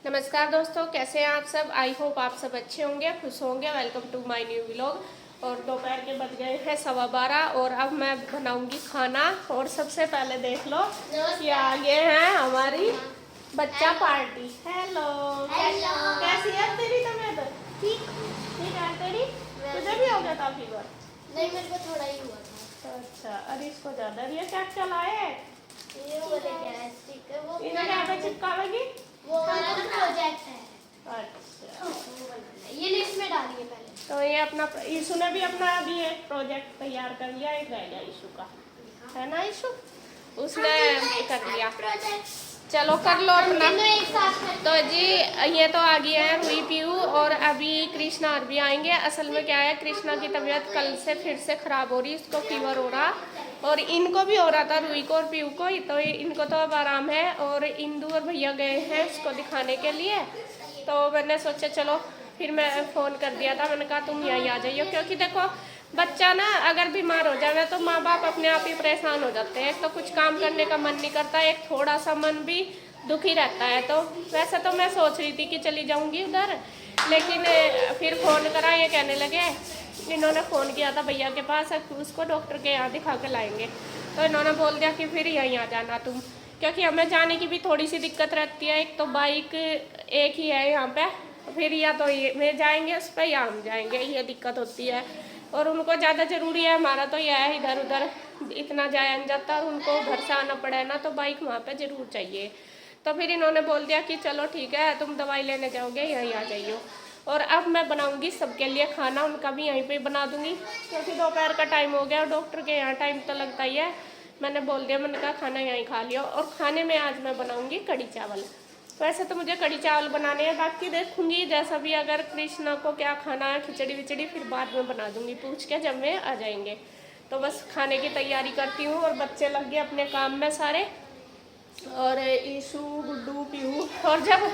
नमस्कार दोस्तों, कैसे हैं आप सब। आई होप आप सब अच्छे होंगे, खुश होंगे। Welcome to my new vlog. और दोपहर के बज गए हैं 12:15 और अब मैं बनाऊंगी खाना। और सबसे पहले देख लो कि आगे है हमारी बच्चा पार्टी। हेलो, कैसी है तेरी तबीयत? ठीक है तेरी? तुझे भी हो गया था फीवर? नहीं, मेरे को थोड़ा ही हुआ था। अच्छा, अरे इसको ज्यादा ये क्या क्या लाए? ये वाले गैस्ट्रिक है, वो इन्हें क्या पे चिपकावेगी? वो वाला ना प्रोजेक्ट है। अच्छा, वो बनाना है। ये लिस्ट में डालिए पहले। तो ये अपना ईशु ने भी अपना अभी एक प्रोजेक्ट तैयार कर लिया। एक रह गया ईशु का, है ना ईशु? उसने कर लिया। चलो कर लो अपना। तो जी ये तो आ गया है रुई पीयू और अभी कृष्णा और भी आएंगे। असल में क्या है, कृष्णा की तबीयत कल से फिर से ख़राब हो रही है, उसको फीवर हो रहा और इनको भी हो रहा था, रुई को और पीयू को। तो इनको तो अब आराम है और इंदू और भैया गए हैं उसको दिखाने के लिए। तो मैंने सोचा चलो, फिर मैं फ़ोन कर दिया था, मैंने कहा तुम यहीं आ जाइए। क्योंकि देखो बच्चा ना अगर बीमार हो जाए तो माँ बाप अपने आप ही परेशान हो जाते हैं। एक तो कुछ काम करने का मन नहीं करता, एक थोड़ा सा मन भी दुखी रहता है। तो वैसे तो मैं सोच रही थी कि चली जाऊंगी उधर, लेकिन फिर फ़ोन करा, ये कहने लगे, इन्होंने फ़ोन किया था भैया के पास, उसको डॉक्टर के यहाँ दिखा के लाएंगे। तो इन्होंने बोल दिया कि फिर यहीं आ जाना तुम, क्योंकि हमें जाने की भी थोड़ी सी दिक्कत रहती है। एक तो बाइक एक ही है यहाँ पे, फिर या तो ये में जाएंगे उस पर या हम जाएंगे, ये दिक्कत होती है। और उनको ज़्यादा ज़रूरी है, हमारा तो यह है इधर उधर इतना जाया नहीं जाता और उनको घर से आना पड़े ना, तो बाइक वहाँ पे ज़रूर चाहिए। तो फिर इन्होंने बोल दिया कि चलो ठीक है, तुम दवाई लेने जाओगे यहीं आ जाइयो। और अब मैं बनाऊंगी सबके लिए खाना, उनका भी यहीं पे बना दूंगी, क्योंकि दोपहर का टाइम हो गया और डॉक्टर के यहाँ टाइम तो लगता ही है। मैंने बोल दिया, मैंने कहा खाना यहीं खा लियो। और खाने में आज मैं बनाऊंगी कढ़ी चावल। वैसे तो मुझे कढ़ी चावल बनाने हैं, बाकी देखूंगी जैसा भी, अगर कृष्णा को क्या खाना है, खिचड़ी विचड़ी फिर बाद में बना दूंगी पूछ के जब वे आ जाएंगे। तो बस खाने की तैयारी करती हूँ और बच्चे लग गए अपने काम में सारे, और ईशु गुड्डू पीहू। और जब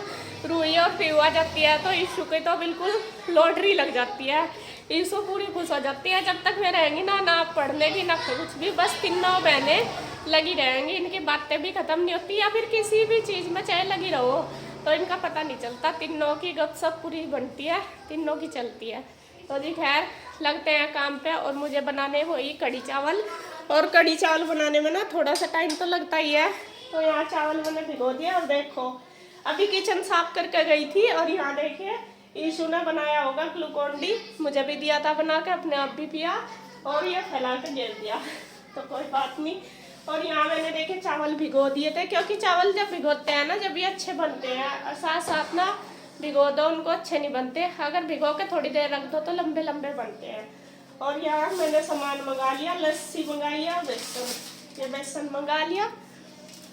रूही और पीहू आ जाती है तो ईशु की तो बिल्कुल लॉटरी लग जाती है। ईशु पूरी खुश हो जाती है, जब तक मैं रहेंगी ना, ना पढ़ने की ना कुछ भी, बस तीनों बहनें लगी रहेंगी। इनकी बातें भी ख़त्म नहीं होती, या फिर किसी भी चीज़ में चाहे लगी रहो तो इनका पता नहीं चलता। तीनों की गपशप पूरी बनती है, तीनों की चलती है। तो जी खैर, लगते हैं काम पे। और मुझे बनाने वही कढ़ी चावल, और कढ़ी चावल बनाने में ना थोड़ा सा टाइम तो लगता ही है। तो यहाँ चावल मैंने भिगो दिया और देखो अभी किचन साफ करके गई थी, और यहाँ देखिए ईशु ने बनाया होगा ग्लूकोन डी, मुझे भी दिया था बना के, अपने आप भी पिया और ये फैला के गिर दिया। तो कोई बात नहीं। और यहाँ मैंने देखे चावल भिगो दिए थे, क्योंकि चावल जब भिगोते हैं ना जब ये अच्छे बनते हैं, और साथ साथ ना भिगो दो उनको अच्छे नहीं बनते, अगर भिगो के थोड़ी देर रख दो तो लंबे लंबे बनते हैं। और यहाँ मैंने सामान मंगा लिया, लस्सी मंगाई है, बेसन, ये बेसन मंगा लिया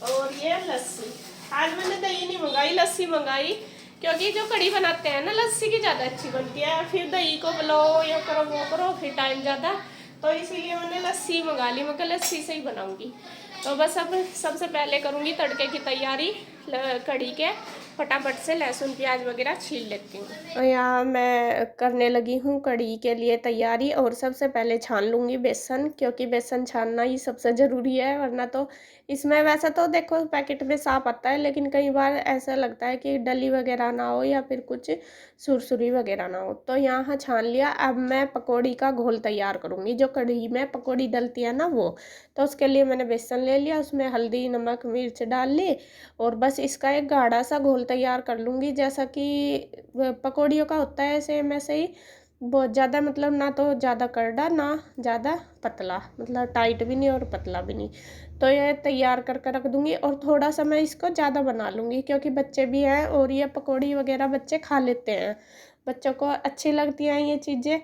और ये लस्सी। आज मैंने दही नहीं मंगाई, लस्सी मंगाई, क्योंकि जो कढ़ी बनाते हैं ना लस्सी की ज़्यादा अच्छी बनती है। फिर दही को बुलाओ, ये करो वो करो, फिर टाइम ज़्यादा, तो इसीलिए मैंने लस्सी मंगा ली। मैं लस्सी से ही बनाऊंगी। तो बस अब सबसे पहले करूंगी तड़के की तैयारी कढ़ी के, फटाफट से लहसुन प्याज वगैरह छील लेती हूँ। तो यहाँ मैं करने लगी हूँ कढ़ी के लिए तैयारी, और सबसे पहले छान लूँगी बेसन, क्योंकि बेसन छानना ही सबसे ज़रूरी है, वरना तो इसमें वैसे तो देखो पैकेट में साफ आता है, लेकिन कई बार ऐसा लगता है कि डली वगैरह ना हो या फिर कुछ सुरसुरी वगैरह ना हो। तो यहाँ छान लिया। अब मैं पकौड़ी का घोल तैयार करूँगी, जो कढ़ी में पकौड़ी डलती है ना वो। तो उसके लिए मैंने बेसन ले लिया, उसमें हल्दी नमक मिर्च डाल ली, और बस इसका एक गाढ़ा सा घोल तैयार कर लूँगी, जैसा कि पकौड़ियों का होता है सेम ऐसे ही। बहुत ज़्यादा मतलब ना तो ज़्यादा करड़ा ना ज़्यादा पतला, मतलब टाइट भी नहीं और पतला भी नहीं। तो ये तैयार करके रख दूँगी, और थोड़ा सा मैं इसको ज़्यादा बना लूँगी, क्योंकि बच्चे भी हैं और ये पकौड़ी वगैरह बच्चे खा लेते हैं, बच्चों को अच्छी लगती हैं ये चीज़ें।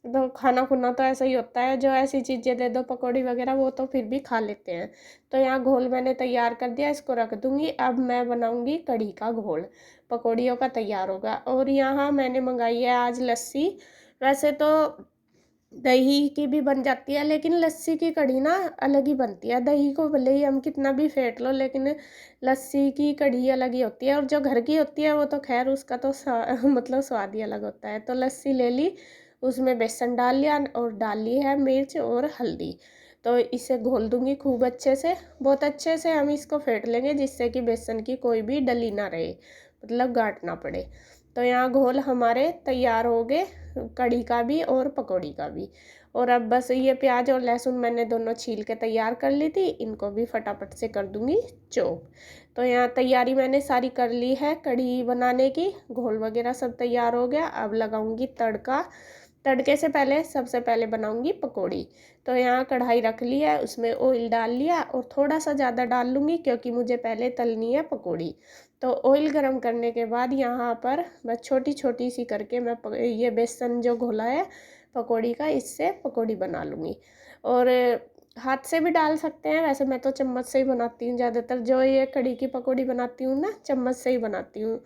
तो खाना खुना तो ऐसा ही होता है, जो ऐसी चीज़ें दे दो पकौड़ी वगैरह वो तो फिर भी खा लेते हैं। तो यहाँ घोल मैंने तैयार कर दिया, इसको रख दूँगी। अब मैं बनाऊँगी कढ़ी का घोल, पकौड़ियों का तैयार होगा। और यहाँ मैंने मंगाई है आज लस्सी। वैसे तो दही की भी बन जाती है, लेकिन लस्सी की कढ़ी ना अलग ही बनती है। दही को भले ही हम कितना भी फेंट लो, लेकिन लस्सी की कढ़ी अलग ही होती है। और जो घर की होती है वो तो खैर उसका तो मतलब स्वाद ही अलग होता है। तो लस्सी ले ली, उसमें बेसन डाल लिया और डाल ली है मिर्च और हल्दी। तो इसे घोल दूंगी खूब अच्छे से, बहुत अच्छे से हम इसको फेंट लेंगे, जिससे कि बेसन की कोई भी डली ना रहे, मतलब गांठ पड़े। तो यहाँ घोल हमारे तैयार हो गए, कढ़ी का भी और पकौड़ी का भी। और अब बस ये प्याज और लहसुन मैंने दोनों छील के तैयार कर ली थी, इनको भी फटाफट से कर दूंगी चॉप। तो यहाँ तैयारी मैंने सारी कर ली है कढ़ी बनाने की, घोल वगैरह सब तैयार हो गया। अब लगाऊंगी तड़का। तड़के से पहले सबसे पहले बनाऊंगी पकौड़ी। तो यहाँ कढ़ाई रख ली है, उसमें ऑयल डाल लिया और थोड़ा सा ज़्यादा डाल लूँगी क्योंकि मुझे पहले तलनी है पकौड़ी। तो ऑयल गरम करने के बाद यहाँ पर बस छोटी छोटी सी करके मैं ये बेसन जो घोला है पकौड़ी का, इससे पकौड़ी बना लूँगी। और हाथ से भी डाल सकते हैं, वैसे मैं तो चम्मच से ही बनाती हूँ ज़्यादातर। जो ये कढ़ी की पकौड़ी बनाती हूँ ना, चम्मच से ही बनाती हूँ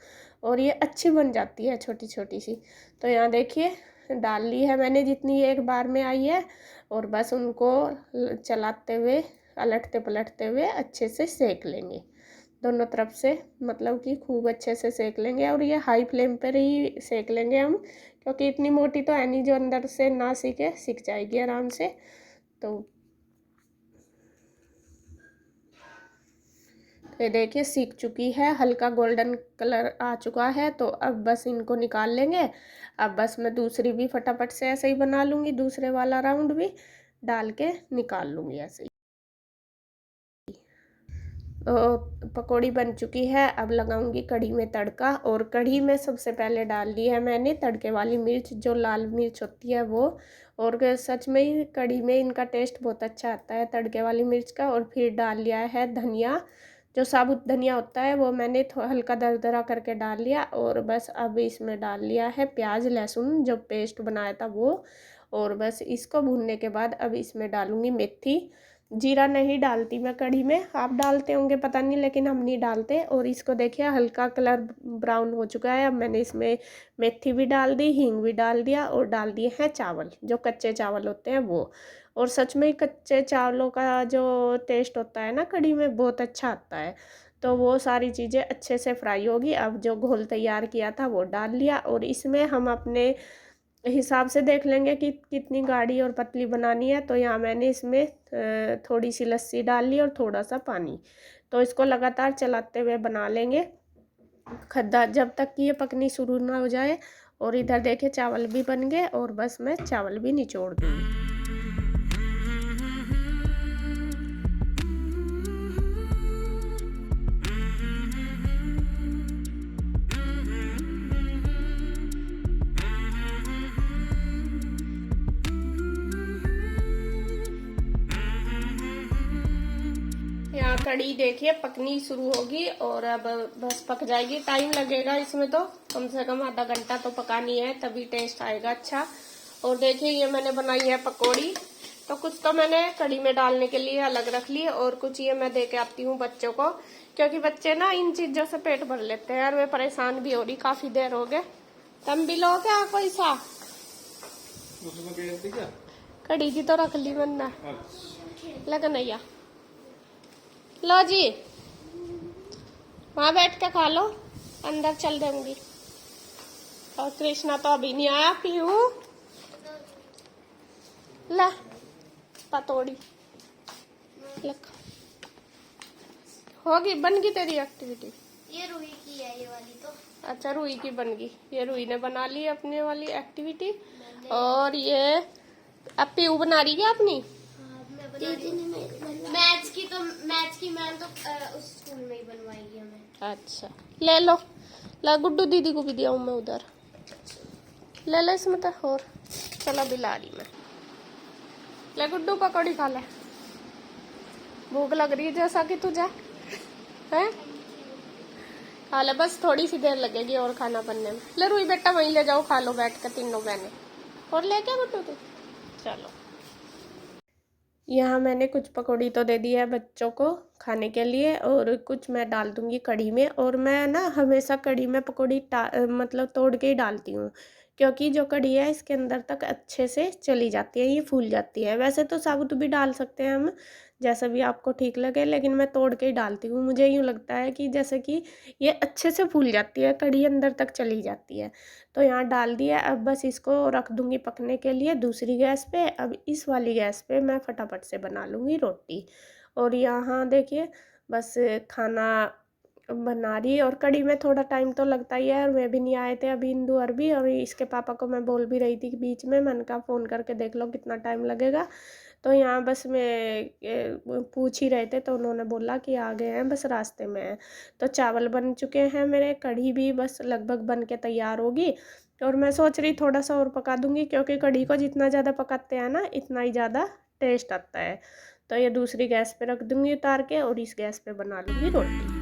और ये अच्छी बन जाती है छोटी छोटी सी। तो यहाँ देखिए डाल ली है मैंने जितनी एक बार में आई है, और बस उनको चलाते हुए पलटते पलटते हुए अच्छे से सेक लेंगे दोनों तरफ से, मतलब कि खूब अच्छे से सेक लेंगे। और ये हाई फ्लेम पर ही सेक लेंगे हम, क्योंकि इतनी मोटी तो है नहीं जो अंदर से ना सीखे, सीख जाएगी आराम से। तो ये देखिए सीख चुकी है, हल्का गोल्डन कलर आ चुका है। तो अब बस इनको निकाल लेंगे। अब बस मैं दूसरी भी फटाफट से ऐसे ही बना लूँगी, दूसरे वाला राउंड भी डाल के निकाल लूँगी ऐसे ही। पकौड़ी बन चुकी है। अब लगाऊंगी कढ़ी में तड़का, और कढ़ी में सबसे पहले डाल दी है मैंने तड़के वाली मिर्च, जो लाल मिर्च होती है वो। और सच में ही कढ़ी में इनका टेस्ट बहुत अच्छा आता है तड़के वाली मिर्च का। और फिर डाल लिया है धनिया, जो साबुत धनिया होता है वो मैंने हल्का दरदरा करके डाल लिया। और बस अब इसमें डाल लिया है प्याज लहसुन जो पेस्ट बनाया था वो। और बस इसको भूनने के बाद अब इसमें डालूंगी मेथी। जीरा नहीं डालती मैं कढ़ी में, आप डालते होंगे पता नहीं, लेकिन हम नहीं डालते। और इसको देखिए हल्का कलर ब्राउन हो चुका है। अब मैंने इसमें मेथी भी डाल दी, हींग भी डाल दिया, और डाल दिए हैं चावल, जो कच्चे चावल होते हैं वो। और सच में कच्चे चावलों का जो टेस्ट होता है ना कढ़ी में, बहुत अच्छा आता है। तो वो सारी चीज़ें अच्छे से फ्राई होगी। अब जो घोल तैयार किया था वो डाल लिया, और इसमें हम अपने हिसाब से देख लेंगे कि कितनी गाढ़ी और पतली बनानी है। तो यहाँ मैंने इसमें थोड़ी सी लस्सी डाल ली और थोड़ा सा पानी। तो इसको लगातार चलाते हुए बना लेंगे खद्दा, जब तक कि ये पकनी शुरू ना हो जाए। और इधर देखिए चावल भी बन गए, और बस मैं चावल भी निचोड़ दूँगी। यहाँ कढ़ी देखिए पकनी शुरू होगी, और अब बस पक जाएगी। टाइम लगेगा इसमें तो कम से कम आधा घंटा तो पकानी है, तभी टेस्ट आएगा अच्छा। और देखिए ये मैंने बनाई है पकौड़ी। तो कुछ तो मैंने कढ़ी में डालने के लिए अलग रख ली, और कुछ ये मैं दे के आती हूँ बच्चों को, क्योंकि बच्चे ना इन चीजों से पेट भर लेते हैं। और वे परेशान भी हो रही, काफी देर हो गए। तुम भी लो क्या कोई सा? कढ़ी की तो रख ली वरना लगन नैया। लो जी, वहां बैठ के खा लो, अंदर चल दूंगी। और कृष्णा तो अभी नहीं आया। पीहू ला पतोड़ी लख होगी, बन गई तेरी एक्टिविटी। ये रूही की है ये वाली तो। अच्छा रूही की बन गई, ये रूही ने बना ली अपने वाली एक्टिविटी। और ये अब पीहू बना रही है अपनी। मैथ्स की मैम तो उस स्कूल में ही बनवाएगी हमें। अच्छा ले लो, ला गुड्डू दीदी को भी दिया हूँ मैं उधर, ले लो इसमें तो। और चलो बिला रही मैं, ले गुड्डू पकौड़ी खा ले, भूख लग रही है जैसा कि तुझे है। खा ले, बस थोड़ी सी देर लगेगी और खाना बनने में। ले रूही बेटा वहीं ले जाओ, खा लो बैठ कर तीनों बहनें। और ले क्या गुड्डू तू? चलो यहाँ मैंने कुछ पकौड़ी तो दे दी है बच्चों को खाने के लिए, और कुछ मैं डाल दूंगी कढ़ी में। और मैं ना हमेशा कढ़ी में पकौड़ी मतलब तोड़ के ही डालती हूँ, क्योंकि जो कढ़ी है इसके अंदर तक अच्छे से चली जाती है, ये फूल जाती है। वैसे तो साबुत भी डाल सकते हैं हम, जैसा भी आपको ठीक लगे, लेकिन मैं तोड़ के ही डालती हूँ। मुझे यूँ लगता है कि जैसे कि ये अच्छे से फूल जाती है, कढ़ी अंदर तक चली जाती है। तो यहाँ डाल दिया। अब बस इसको रख दूँगी पकने के लिए दूसरी गैस पे। अब इस वाली गैस पे मैं फटाफट से बना लूँगी रोटी। और यहाँ देखिए बस खाना बना रही। और कढ़ी में थोड़ा टाइम तो लगता ही है, और मैं भी नहीं आए थे अभी, इंदु और भी, और इसके पापा को मैं बोल भी रही थी कि बीच में, मैंने कहा फ़ोन करके देख लो कितना टाइम लगेगा। तो यहाँ बस मैं पूछ ही रहे थे, तो उन्होंने बोला कि आ गए हैं, बस रास्ते में हैं। तो चावल बन चुके हैं मेरे, कढ़ी भी बस लगभग बन के तैयार होगी। और मैं सोच रही थोड़ा सा और पका दूंगी, क्योंकि कढ़ी को जितना ज़्यादा पकाते हैं ना, इतना ही ज़्यादा टेस्ट आता है। तो ये दूसरी गैस पे रख दूंगी उतार के, और इस गैस पे बना लूँगी रोटी।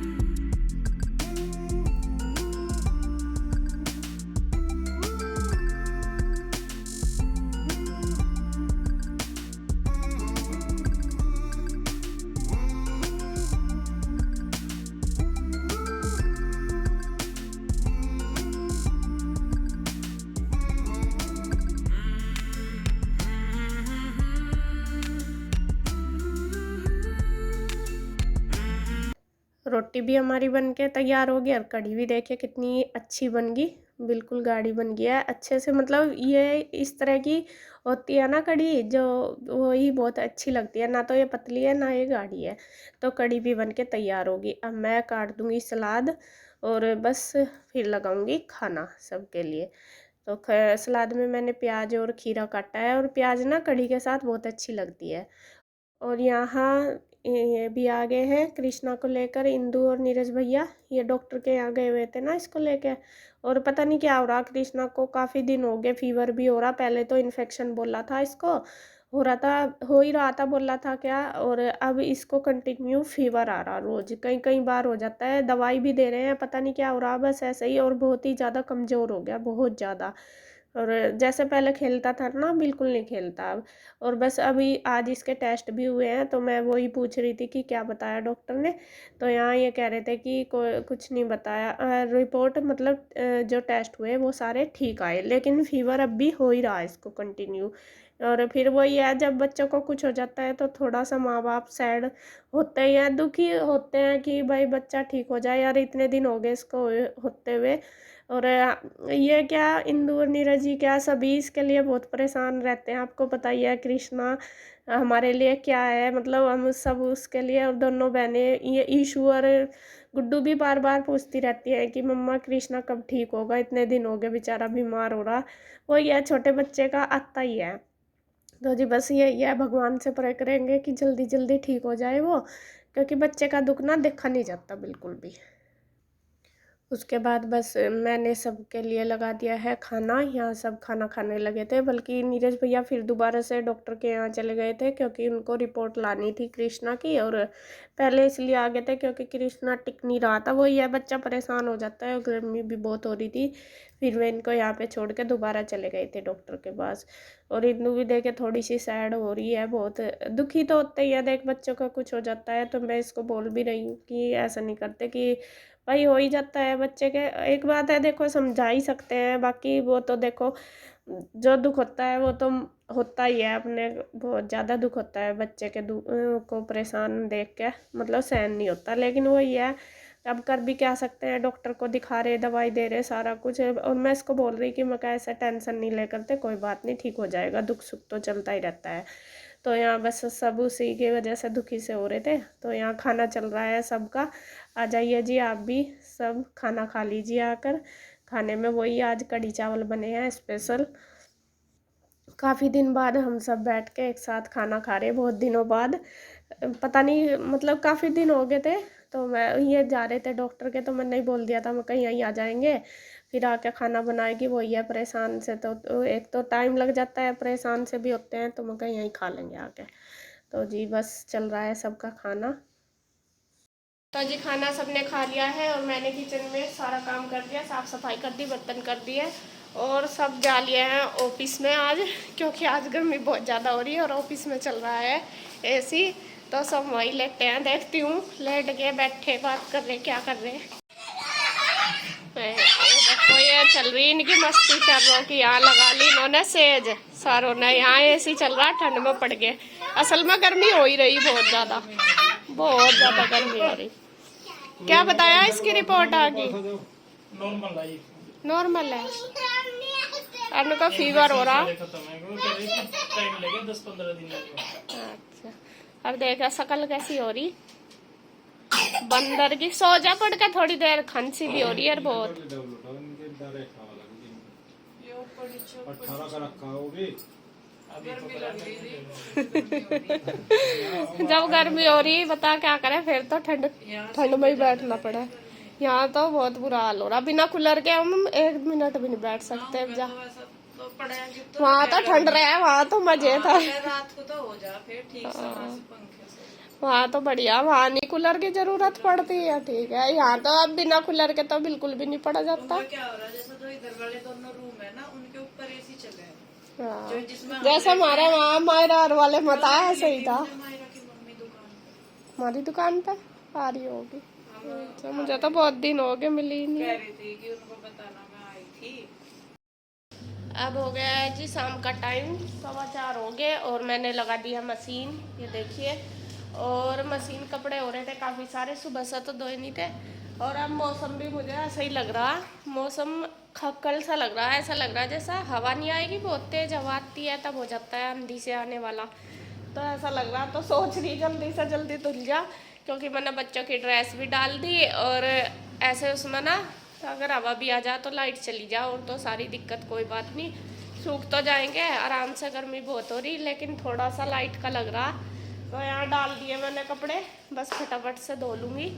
रोटी भी हमारी बन के तैयार हो गई, और कढ़ी भी देखिए कितनी अच्छी बन गई, बिल्कुल गाढ़ी बन गया है अच्छे से। मतलब ये इस तरह की होती है ना कढ़ी, जो वही बहुत अच्छी लगती है, ना तो ये पतली है ना ये गाढ़ी है। तो कढ़ी भी बन के तैयार होगी। अब मैं काट दूंगी सलाद, और बस फिर लगाऊंगी खाना सबके लिए। तो सलाद में मैंने प्याज और खीरा काटा है, और प्याज ना कढ़ी के साथ बहुत अच्छी लगती है। और यहाँ ये भी आ गए हैं कृष्णा को लेकर, इंदु और नीरज भैया, ये डॉक्टर के यहाँ गए हुए थे ना इसको लेके। और पता नहीं क्या हो रहा कृष्णा को, काफ़ी दिन हो गए, फीवर भी हो रहा, पहले तो इन्फेक्शन बोला था इसको, हो रहा था, हो ही रहा था बोला था क्या, और अब इसको कंटिन्यू फीवर आ रहा, रोज कई कई बार हो जाता है, दवाई भी दे रहे हैं, पता नहीं क्या हो रहा, बस ऐसे ही। और बहुत ही ज़्यादा कमज़ोर हो गया, बहुत ज़्यादा। और जैसे पहले खेलता था ना, बिल्कुल नहीं खेलता अब। और बस अभी आज इसके टेस्ट भी हुए हैं, तो मैं वही पूछ रही थी कि क्या बताया डॉक्टर ने। तो यहाँ ये कह रहे थे कि कुछ नहीं बताया, रिपोर्ट मतलब जो टेस्ट हुए वो सारे ठीक आए, लेकिन फीवर अब भी हो ही रहा है इसको कंटिन्यू। और फिर वही है, जब बच्चों को कुछ हो जाता है तो थोड़ा सा माँ बाप सैड होते ही हैं, दुखी होते हैं कि भाई बच्चा ठीक हो जाए, यार इतने दिन हो गए इसको होते हुए। और ये क्या, इंदु और नीरज जी क्या, सभी इसके लिए बहुत परेशान रहते हैं, आपको पता ही है। कृष्णा हमारे लिए क्या है, मतलब हम सब उसके लिए, और दोनों बहनें, ये ईशु और गुड्डू भी बार बार पूछती रहती है कि मम्मा कृष्णा कब ठीक होगा, इतने दिन हो गए बेचारा बीमार हो रहा। वो ये छोटे बच्चे का आता ही है। तो जी बस ये भगवान से प्रे करेंगे कि जल्दी जल्दी ठीक हो जाए वो, क्योंकि बच्चे का दुख ना देखा नहीं जाता बिल्कुल भी। उसके बाद बस मैंने सबके लिए लगा दिया है खाना, यहाँ सब खाना खाने लगे थे, बल्कि नीरज भैया फिर दोबारा से डॉक्टर के यहाँ चले गए थे, क्योंकि उनको रिपोर्ट लानी थी कृष्णा की। और पहले इसलिए आ गए थे क्योंकि कृष्णा टिक नहीं रहा था, वही है बच्चा परेशान हो जाता है, और गर्मी भी बहुत हो रही थी। फिर मैं इनको यहाँ पे छोड़ के दोबारा चले गए थे डॉक्टर के पास। और इंदु भी देखे थोड़ी सी सैड हो रही है, बहुत दुखी तो होते ही है, देख बच्चों का कुछ हो जाता है। तो मैं इसको बोल भी रही हूँ कि ऐसा नहीं करते, कि भाई हो ही जाता है बच्चे के, एक बात है देखो समझा ही सकते हैं, बाकी वो तो देखो जो दुख होता है वो तो होता ही है, अपने बहुत ज़्यादा दुख होता है बच्चे के को परेशान देख के, मतलब सहन नहीं होता। लेकिन वही है, अब कर भी क्या सकते हैं, डॉक्टर को दिखा रहे, दवाई दे रहे, सारा कुछ। और मैं इसको बोल रही कि मैं ऐसा टेंशन नहीं ले करते, कोई बात नहीं, ठीक हो जाएगा, दुख सुख तो चलता ही रहता है। तो यहाँ बस सब उसी की वजह से दुखी से हो रहे थे। तो यहाँ खाना चल रहा है सबका, आ जाइए जी आप भी, सब खाना खा लीजिए आकर। खाने में वही आज कढ़ी चावल बने हैं स्पेशल, काफ़ी दिन बाद हम सब बैठ के एक साथ खाना खा रहे, बहुत दिनों बाद, पता नहीं मतलब काफ़ी दिन हो गए थे। तो मैं ये जा रहे थे डॉक्टर के, तो मैंने ही बोल दिया था मैं कहीं यहीं आ जाएंगे, फिर आके खाना बनाएगी, वही है परेशान से, तो एक तो टाइम लग जाता है, परेशान से भी होते हैं, तो मैं कहीं यहीं खा लेंगे आके। तो जी बस चल रहा है सबका खाना। तो जी खाना सबने खा लिया है, और मैंने किचन में सारा काम कर दिया, साफ़ सफाई कर दी, बर्तन कर दिए, और सब जा लिए हैं ऑफिस में आज, क्योंकि आज गर्मी बहुत ज़्यादा हो रही है, और ऑफिस में चल रहा है एसी। तो सब वही लेटे हैं, देखती हूँ लेट के बैठे बात कर रहे, क्या कर रहे हैं। देखो ये चल रही इनकी मस्ती, कर रहा कि यहाँ लगा ली इन्होंने सेज, सारों ने यहाँ एसी चल रहा, ठंड में पड़ गए। असल में गर्मी हो ही रही बहुत ज़्यादा, बहुत ज़्यादा गर्मी हो रही। क्या बताया इसकी रिपोर्ट आ गई? नॉर्मल है, अनु का फीवर हो रहा। अच्छा, अब देखा शकल कैसी हो रही, बंदर की सो जा पड़ के थोड़ी देर, खांसी भी हो रही है बहुत। जब गर्मी हो रही बता क्या करे, फिर तो ठंड ठंड में ही बैठना पड़ा। यहाँ तो बहुत बुरा हाल हो रहा, बिना कूलर के हम 1 मिनट भी नहीं बैठ सकते। वहाँ तो ठंड रहा है, वहाँ तो मजे था। रात को तो हो जा फिर ठीक से पंखे से। वहाँ तो बढ़िया, वहाँ नहीं कूलर की जरूरत पड़ती है, ठीक है। यहाँ तो अब बिना कूलर के तो बिल्कुल भी नहीं पड़ा जाता। उनका क्या हो रहा है, जैसे जो इधर वाले दोनों रूम है ना, उनके ऊपर एसी चले हैं। हाँ। जो जिसमें जैसे हमारे वहाँ मायरा वाले मत आया, सही था। मायरा की मम्मी दुकान पे, हमारी दुकान पे आ रही होगी। अच्छा, मुझे तो बहुत दिन हो गए मिली कह नहीं। रही थी कि उनको बताना मैं आई थी। अब हो गया है जी शाम का टाइम, 4:15 हो गए और मैंने लगा दिया मशीन, ये देखिए। और मशीन कपड़े हो रहे थे काफ़ी सारे, सुबह से तो धोए नहीं थे। और अब मौसम भी मुझे ऐसा ही लग रहा, मौसम खक्कल सा लग रहा है। ऐसा लग रहा है जैसा हवा नहीं आएगी, बहुत तेज हवा आती है तब हो जाता है आंधी से आने वाला। तो ऐसा लग रहा, तो सोच रही जल्दी से जल्दी धुल जा, क्योंकि मैंने बच्चों की ड्रेस भी डाल दी। और ऐसे उसमें ना अगर हवा भी आ जाए तो लाइट चली जाए, और तो सारी दिक्कत कोई बात नहीं, सूख तो जाएंगे आराम से। गर्मी बहुत हो रही, लेकिन थोड़ा सा लाइट का लग रहा। तो यहाँ डाल दिए मैंने कपड़े, बस फटाफट से धो लूँगी,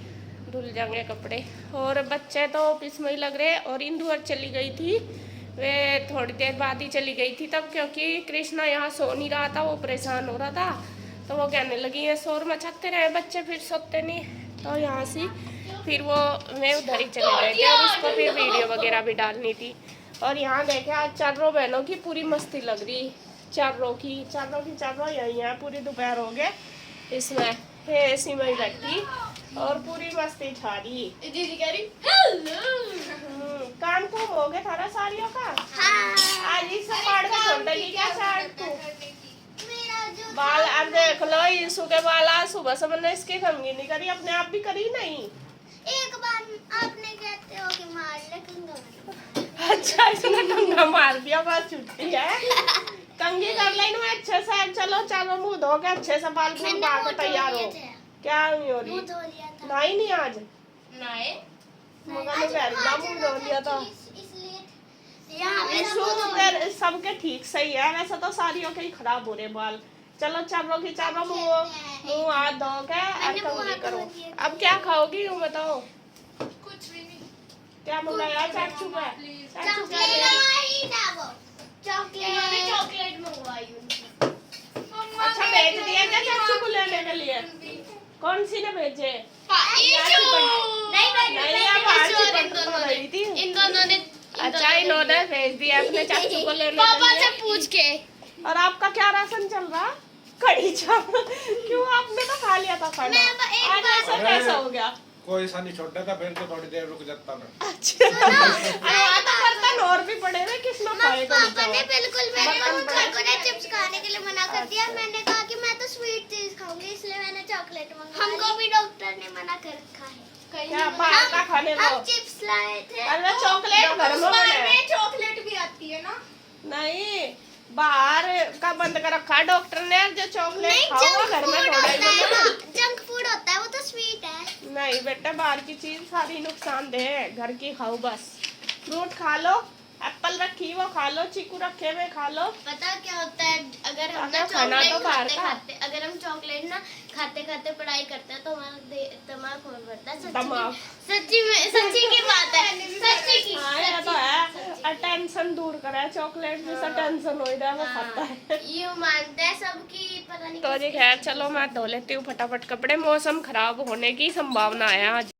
धुल जाएंगे कपड़े। और बच्चे तो ऑफिस में ही लग रहे। और इंदु चली गई थी, वे थोड़ी देर बाद ही चली गई थी तब, क्योंकि कृष्णा यहाँ सो नहीं रहा था, वो परेशान हो रहा था। तो वो कहने लगी है शोर मचाते रहे बच्चे, फिर सोते नहीं। तो यहाँ से फिर वो मैं उधर ही चले गए थे, और उसको फिर वीडियो वगैरह भी डालनी थी। और यहाँ देखे आज चारों बहनों की पूरी मस्ती लग रही, चारों की यही है। पूरी दोपहर हो गए इसमें एसी में ही बैठी और पूरी मस्ती छा रही। दीदी कह रही हेलो। काम को हो गया थारा साड़ियों का। आज इस पाड़ का छोड़ देगी क्या साड़ तू? बाल अब देख लो, यीशु के बाल आज सुबह से मैंने इसकी कंघी नहीं करी, अपने आप भी करी नहीं। एक बार आपने कहते हो कि मार ले कंघा। अच्छा, इसने कंघा मार दिया, बस छुट्टी है। कंघी कर ले इनमें अच्छे से। चलो चलो मुंह धो के अच्छे से बाल पूल बाल के तैयार हो। क्या नहीं हो रही? नहीं नहीं आज नहीं मगर मैं पहला मुंह धो लिया था। यीशु तो सबके ठीक सही है, वैसे तो सारियों के ही खराब हो रहे बाल। चलो चारों की चारों मुंह हाथ धो के कंघी करो। अब क्या खाओगी यूँ बताओ? कुछ भी नहीं। क्या मंगाया चाचू का? चॉकलेट मंगवाई उनकी। अच्छा भेज दिया क्या चाचू को लेने के लिए? कौन सी ने भेजे? इन दोनों ने अच्छा इन्होंने भेज दिया अपने चाचू को लेने पापा के से लिए। पूछ के। और आपका क्या राशन चल रहा? कढ़ी चावल। क्यों, आपने तो खा लिया था खाना, आज ऐसा कैसा हो गया? कोई सा नहीं छोड़ देता, फिर तो थोड़ी देर रुक जाता मैं। अच्छा अरे तो बर्तन और भी पड़े हुए, किसने खाएगा? पापा ने बिल्कुल मेरे को ने चिप्स खाने के लिए मना कर दिया। मैंने कहा कि मैं तो स्वीट चीज खाऊंगी, इसलिए मैंने चॉकलेट मंगवाई। हमको भी डॉक्टर ने मना कर रखा है। क्या बाहर का खाने दो? हम चिप्स लाए थे। अरे चॉकलेट घर में बने। चॉकलेट भी आती है ना? नहीं, बाहर का बंद कर रखा है डॉक्टर ने। जो चॉकलेट खाओ घर में थोड़ा ही बना। जंक फूड होता है, वो तो स्वीट है। नहीं बेटा, बाहर की चीज सारी नुकसानदेह है, घर की खाओ बस। फ्रूट खा लो, एप्पल रखी वो खा लो, चीकू रखे हुए खा लो। पता क्या होता है, अगर हम खाना खाना तो बाहर का। अगर हम चॉकलेट ना खाते खाते पढ़ाई करते हैं तो हमारा दिमाग और बढ़ता है। दिमाग। सच्ची की बात है, सच्ची की। हाँ ये तो है, टेंशन दूर करे। चॉकलेट में से टेंशन हो रहा है, वो खाता है। ये मानते हैं सबकी, पता नहीं। तो जी खैर चलो मैं धो लेती हूँ फटाफट कपड़े, मौसम खराब होने की संभावना है आज।